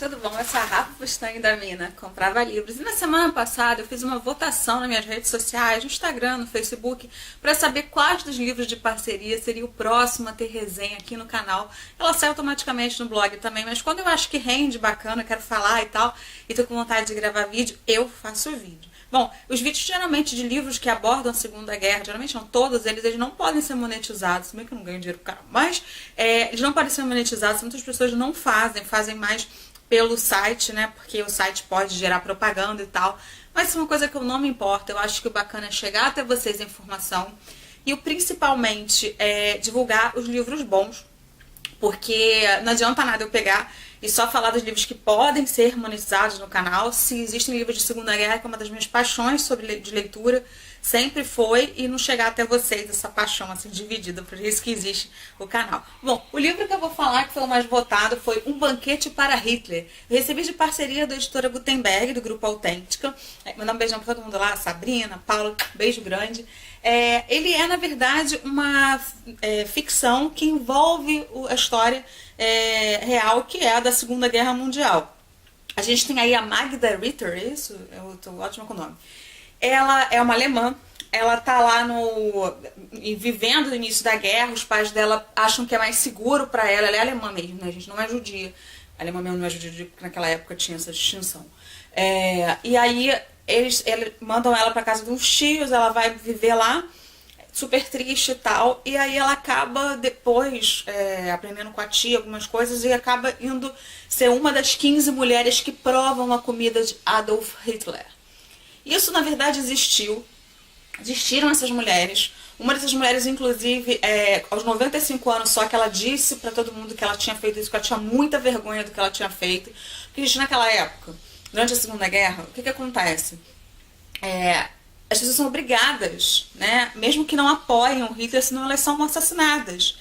Tudo bom? Essa é a Rafa Bustani da Mina, comprava livros. E na semana passada eu fiz uma votação nas minhas redes sociais, no Instagram, no Facebook, para saber quais dos livros de parceria seria o próximo a ter resenha aqui no canal. Ela sai automaticamente no blog também, mas quando eu acho que rende bacana, eu quero falar e tal, e tô com vontade de gravar vídeo, eu faço o vídeo. Bom, os vídeos geralmente de livros que abordam a Segunda Guerra, geralmente não todos eles não podem ser monetizados, meio que eu não ganho dinheiro pro canal, mas eles não podem ser monetizados, muitas pessoas não fazem mais pelo site, né? Porque o site pode gerar propaganda e tal. Mas isso é uma coisa que eu não me importo. Eu acho que o bacana é chegar até vocês a informação e principalmente divulgar os livros bons. Porque não adianta nada eu pegar e só falar dos livros que podem ser monetizados no canal. Se existem livros de Segunda Guerra, que é uma das minhas paixões de leitura, sempre foi, e não chegar até vocês essa paixão assim dividida, por isso que existe o canal. Bom, o livro que eu vou falar, que foi o mais votado, foi Um Banquete para Hitler. Eu recebi de parceria da editora Gutenberg, do Grupo Autêntica. Mandar um beijão para todo mundo lá, Sabrina, Paula, beijo grande. Ele é, na verdade, uma ficção que envolve a história real, que é a da Segunda Guerra Mundial. A gente tem aí a Magda Ritter, isso? Eu tô ótima com o nome. Ela é uma alemã, ela tá lá vivendo no início da guerra, os pais dela acham que é mais seguro pra ela é alemã mesmo, né? A gente não é judia. A alemã mesmo não é judia, porque naquela época tinha essa distinção. E aí eles mandam ela pra casa de uns tios, ela vai viver lá, super triste e tal, e aí ela acaba depois aprendendo com a tia algumas coisas e acaba indo ser uma das 15 mulheres que provam a comida de Adolf Hitler. Isso, na verdade, existiram essas mulheres. Uma dessas mulheres, inclusive, aos 95 anos só, que ela disse pra todo mundo que ela tinha feito isso, que ela tinha muita vergonha do que ela tinha feito. Porque, gente, naquela época, durante a Segunda Guerra, o que acontece? As pessoas são obrigadas, né, mesmo que não apoiem o Hitler, senão elas são assassinadas.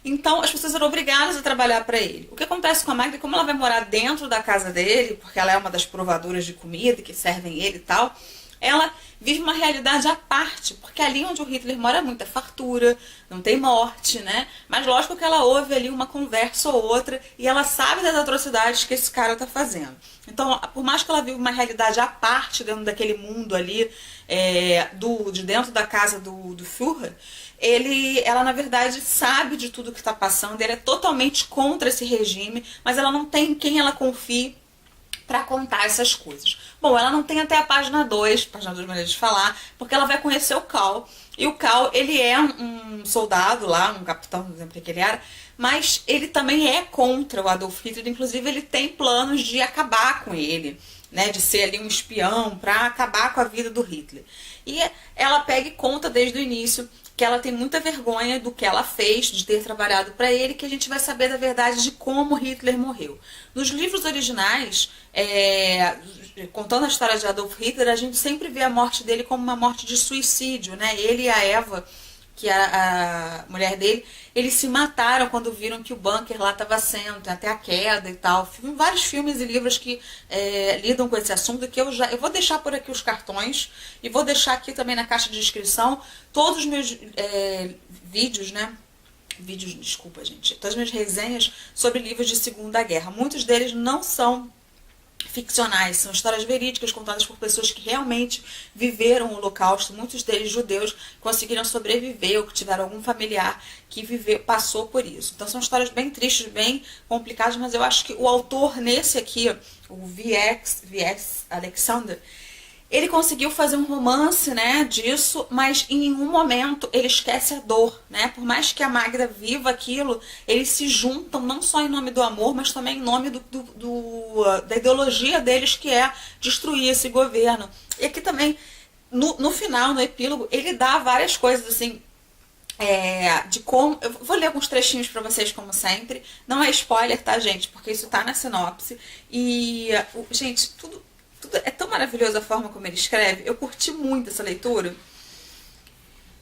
Então, as pessoas eram obrigadas a trabalhar para ele. O que acontece com a Magda, como ela vai morar dentro da casa dele, porque ela é uma das provadoras de comida que servem ele e tal, ela vive uma realidade à parte, porque ali onde o Hitler mora é muita fartura, não tem morte, né? Mas lógico que ela ouve ali uma conversa ou outra e ela sabe das atrocidades que esse cara tá fazendo. Então, por mais que ela viva uma realidade à parte dentro daquele mundo ali, de dentro da casa do Führer, ela na verdade sabe de tudo que está passando, ele é totalmente contra esse regime, mas ela não tem quem ela confie para contar essas coisas. Bom, ela não tem até a página 2 maneiras de falar, porque ela vai conhecer o Karl, e o Karl, ele é um soldado lá, um capitão, não lembro que ele era, mas ele também é contra o Adolf Hitler, inclusive ele tem planos de acabar com ele, né, de ser ali um espião para acabar com a vida do Hitler. E ela pega e conta desde o início que ela tem muita vergonha do que ela fez, de ter trabalhado para ele, que a gente vai saber da verdade de como Hitler morreu. Nos livros originais, contando a história de Adolf Hitler, a gente sempre vê a morte dele como uma morte de suicídio, né? Ele e a Eva, que é a mulher dele, eles se mataram quando viram que o bunker lá estava sendo, tem até a queda e tal. Vários filmes e livros que lidam com esse assunto, que eu vou deixar por aqui os cartões e vou deixar aqui também na caixa de descrição todos os meus vídeos, né? Desculpa, gente. Todas as minhas resenhas sobre livros de Segunda Guerra. Muitos deles não são ficcionais, são histórias verídicas contadas por pessoas que realmente viveram o Holocausto, muitos deles judeus, conseguiram sobreviver ou que tiveram algum familiar que passou por isso. Então são histórias bem tristes, bem complicadas, mas eu acho que o autor nesse aqui, o V.S. Alexander, ele conseguiu fazer um romance, né, disso, mas em nenhum momento ele esquece a dor, né? Por mais que a Magda viva aquilo, eles se juntam não só em nome do amor, mas também em nome da ideologia deles, que é destruir esse governo. E aqui também, no final, no epílogo, ele dá várias coisas, assim, de como... Eu vou ler alguns trechinhos pra vocês, como sempre. Não é spoiler, tá, gente? Porque isso tá na sinopse. E, gente, tudo é tão maravilhoso a forma como ele escreve. Eu curti muito essa leitura.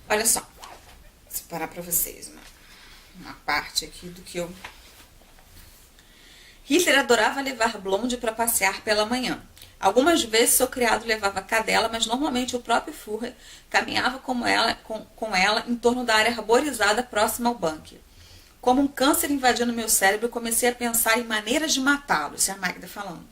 Olha só. Vou separar pra vocês uma parte aqui do que eu... Hitler adorava levar Blonde para passear pela manhã. Algumas vezes seu criado levava cadela, mas normalmente o próprio Führer caminhava com ela em torno da área arborizada próxima ao bunker. Como um câncer invadindo meu cérebro, eu comecei a pensar em maneiras de matá-lo, isso é a Magda falando.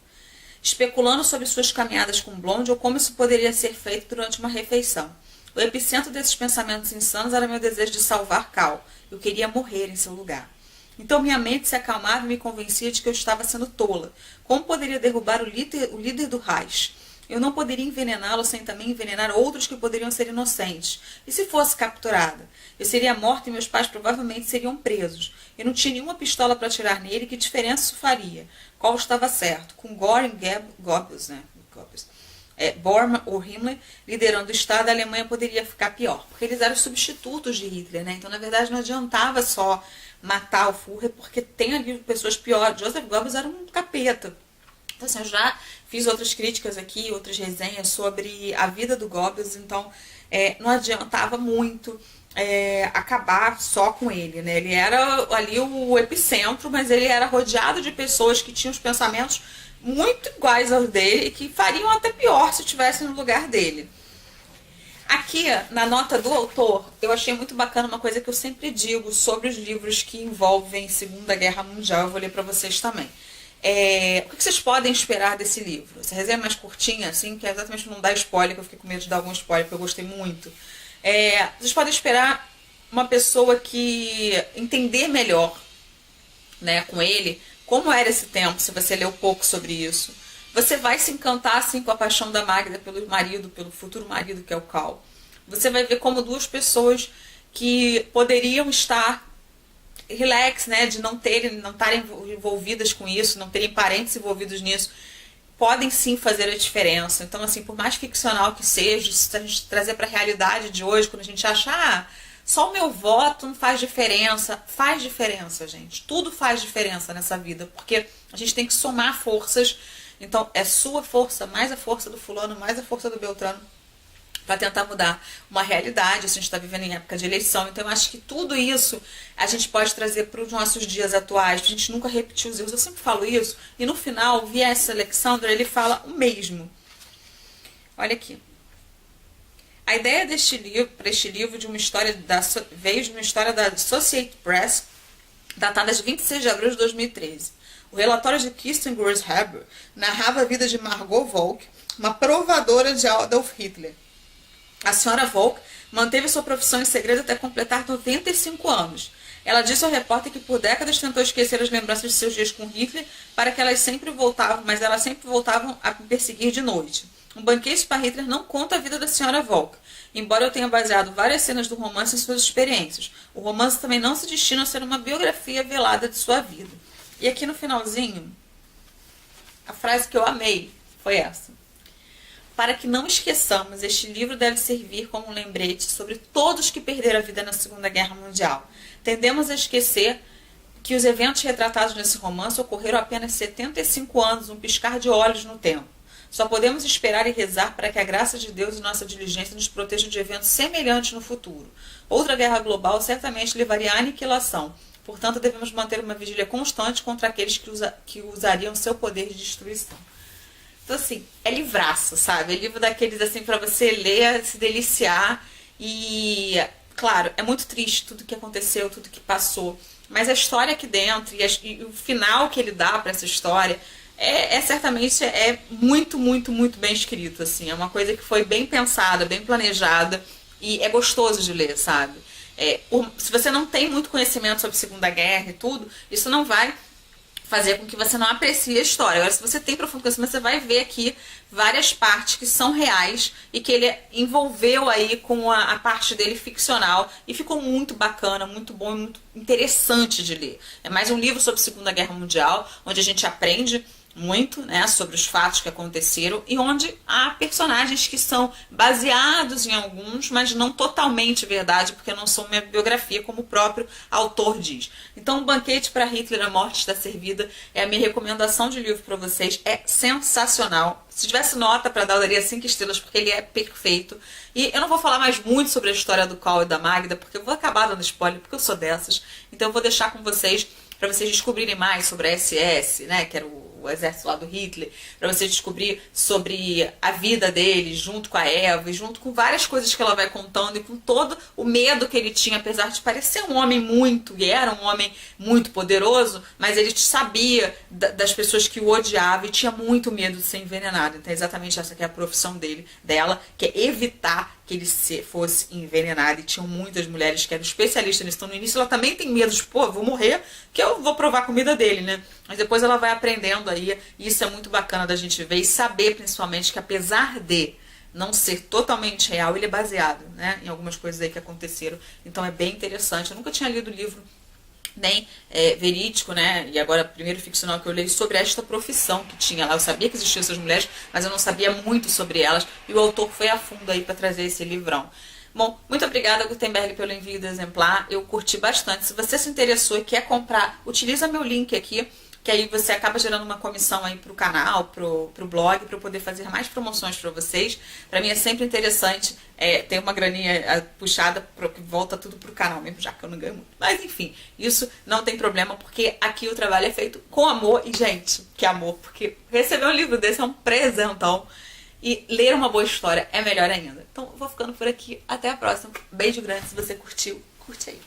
Especulando sobre suas caminhadas com Blonde ou como isso poderia ser feito durante uma refeição. O epicentro desses pensamentos insanos era meu desejo de salvar Cal. Eu queria morrer em seu lugar. Então minha mente se acalmava e me convencia de que eu estava sendo tola. Como poderia derrubar o líder do Reich? Eu não poderia envenená-lo sem também envenenar outros que poderiam ser inocentes. E se fosse capturada? Eu seria morta e meus pais provavelmente seriam presos. Eu não tinha nenhuma pistola para atirar nele. Que diferença isso faria? Qual estava certo? Com Göring e Goebbels, né? Bormann ou Himmler liderando o Estado, a Alemanha poderia ficar pior. Porque eles eram substitutos de Hitler, né? Então, na verdade, não adiantava só matar o Führer, porque tem ali pessoas piores. Joseph Goebbels era um capeta. Então, assim, eu já fiz outras críticas aqui, outras resenhas sobre a vida do Goebbels, então não adiantava muito acabar só com ele, né? Ele era ali o epicentro, mas ele era rodeado de pessoas que tinham os pensamentos muito iguais aos dele e que fariam até pior se estivessem no lugar dele. Aqui, na nota do autor, eu achei muito bacana uma coisa que eu sempre digo sobre os livros que envolvem Segunda Guerra Mundial. Eu vou ler para vocês também. O que vocês podem esperar desse livro? Essa resenha é mais curtinha, assim, que é exatamente não dar spoiler, que eu fiquei com medo de dar algum spoiler, porque eu gostei muito. Vocês podem esperar uma pessoa que entender melhor, né, com ele, como era esse tempo, se você ler um pouco sobre isso. Você vai se encantar, assim, com a paixão da Magda pelo marido, pelo futuro marido, que é o Cal. Você vai ver como duas pessoas que poderiam estar relax, né, de não estarem envolvidas com isso, não terem parentes envolvidos nisso, podem sim fazer a diferença. Então, assim, por mais ficcional que seja, se a gente trazer para a realidade de hoje, quando a gente acha, só o meu voto não faz diferença, gente. Tudo faz diferença nessa vida, porque a gente tem que somar forças. Então, é sua força, mais a força do fulano, mais a força do Beltrano, para tentar mudar uma realidade. A gente está vivendo em época de eleição, então eu acho que tudo isso a gente pode trazer para os nossos dias atuais, para a gente nunca repetir os erros. Eu sempre falo isso, e no final, o V.S. Alexander, ele fala o mesmo. Olha aqui. A ideia para este livro veio de uma história da Associated Press, datada de 26 de abril de 2013. O relatório de Kirsten Gross-Haber narrava a vida de Margot Volk, uma provadora de Adolf Hitler. A senhora Volk manteve sua profissão em segredo até completar 95 anos. Ela disse ao repórter que por décadas tentou esquecer as lembranças de seus dias com Hitler, mas elas sempre voltavam a me perseguir de noite. Um banquete para Hitler não conta a vida da senhora Volk, embora eu tenha baseado várias cenas do romance em suas experiências. O romance também não se destina a ser uma biografia velada de sua vida. E aqui no finalzinho, a frase que eu amei foi essa. Para que não esqueçamos, este livro deve servir como um lembrete sobre todos que perderam a vida na Segunda Guerra Mundial. Tendemos a esquecer que os eventos retratados nesse romance ocorreram há apenas 75 anos, um piscar de olhos no tempo. Só podemos esperar e rezar para que a graça de Deus e nossa diligência nos protejam de eventos semelhantes no futuro. Outra guerra global certamente levaria à aniquilação. Portanto, devemos manter uma vigília constante contra aqueles que usariam seu poder de destruição. Então, assim, é livraço, sabe? É livro daqueles, assim, para você ler, se deliciar. E, claro, é muito triste tudo que aconteceu, tudo que passou. Mas a história aqui dentro e o final que ele dá para essa história certamente muito, muito, muito bem escrito, assim. É uma coisa que foi bem pensada, bem planejada. E é gostoso de ler, sabe? Se você não tem muito conhecimento sobre a Segunda Guerra e tudo, isso não vai fazer com que você não aprecie a história. Agora, se você tem profundo conhecimento, você vai ver aqui várias partes que são reais e que ele envolveu aí com a parte dele ficcional e ficou muito bacana, muito bom e muito interessante de ler. É mais um livro sobre a Segunda Guerra Mundial, onde a gente aprende muito, né, sobre os fatos que aconteceram e onde há personagens que são baseados em alguns, mas não totalmente verdade, porque não são uma biografia, como o próprio autor diz. Então, O Banquete para Hitler, A Morte Está Servida é a minha recomendação de livro para vocês. É sensacional. Se tivesse nota para dar, eu daria 5 estrelas, porque ele é perfeito. E eu não vou falar mais muito sobre a história do Cal e da Magda, porque eu vou acabar dando spoiler, porque eu sou dessas. Então, eu vou deixar com vocês, para vocês descobrirem mais sobre a SS, né, que era o o exército lá do Hitler, para você descobrir sobre a vida dele, junto com a Eva, e junto com várias coisas que ela vai contando, e com todo o medo que ele tinha, apesar de parecer um homem muito, e era um homem muito poderoso, mas ele sabia das pessoas que o odiavam e tinha muito medo de ser envenenado. Então é exatamente essa que é a profissão dela, que é evitar que ele fosse envenenado. E tinham muitas mulheres que eram especialistas nisso. Então no início ela também tem medo de, pô, vou morrer, que eu vou provar a comida dele, né? Mas depois ela vai aprendendo aí, e isso é muito bacana da gente ver e saber, principalmente, que apesar de não ser totalmente real, ele é baseado, né, em algumas coisas aí que aconteceram. Então é bem interessante. Eu nunca tinha lido o livro nem verídico, né? E agora, primeiro ficcional que eu li sobre esta profissão que tinha lá. Eu sabia que existiam essas mulheres, mas eu não sabia muito sobre elas. E o autor foi a fundo aí para trazer esse livrão. Bom, muito obrigada, Gutenberg, pelo envio do exemplar. Eu curti bastante. Se você se interessou e quer comprar, utiliza meu link aqui, que aí você acaba gerando uma comissão aí pro canal, pro blog, para eu poder fazer mais promoções para vocês. Para mim é sempre interessante ter uma graninha puxada, que volta tudo pro canal, mesmo já que eu não ganho muito. Mas enfim, isso não tem problema, porque aqui o trabalho é feito com amor. E gente, que amor, porque receber um livro desse é um presentão. E ler uma boa história é melhor ainda. Então eu vou ficando por aqui. Até a próxima. Beijo grande. Se você curtiu, curte aí.